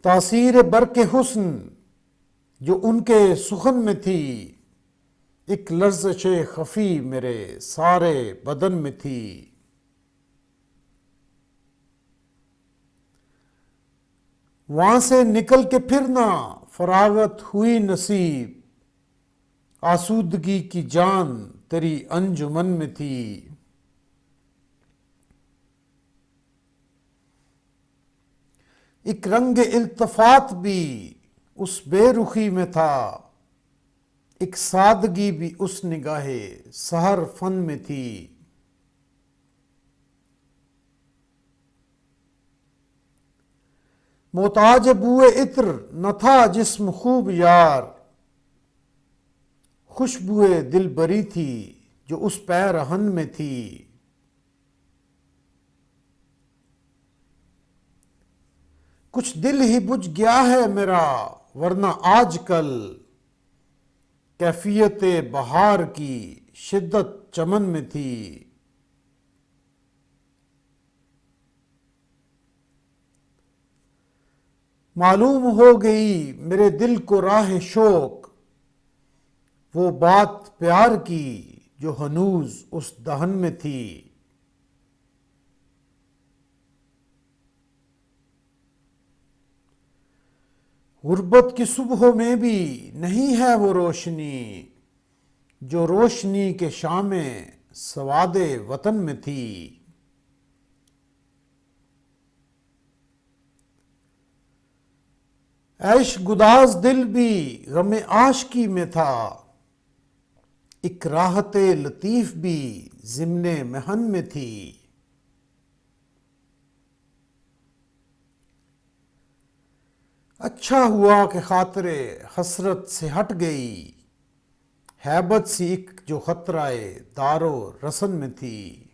تاثیر برق حسن جو ان کے سخن میں تھی، ایک لرزش خفی میرے سارے بدن میں تھی۔ وہاں سے نکل کے پھر نہ فراغت ہوئی نصیب، آسودگی کی جان تیری انجمن میں تھی۔ ایک رنگ التفات بھی اس بے رخی میں تھا، ایک سادگی بھی اس نگاہ سحر فن میں تھی۔ محتاج بوئے عطر نہ تھا جسم خوب یار، خوشبوئے دل بری تھی جو اس پیرہن میں تھی۔ کچھ دل ہی بجھ گیا ہے میرا ورنہ آج کل، کیفیت بہار کی شدت چمن میں تھی۔ معلوم ہو گئی میرے دل کو راہ شوق، وہ بات پیار کی جو ہنوز اس دہن میں تھی۔ غربت کی صبحوں میں بھی نہیں ہے وہ روشنی، جو روشنی کے شامیں سواد وطن میں تھی۔ عیش گداز دل بھی غم عاشقی میں تھا، ایک راحت لطیف بھی ضمن محن میں تھی۔ اچھا ہوا کہ خاطر حسرت سے ہٹ گئی، ہیبت سی ایک جو خطرہ دار و رسن میں تھی۔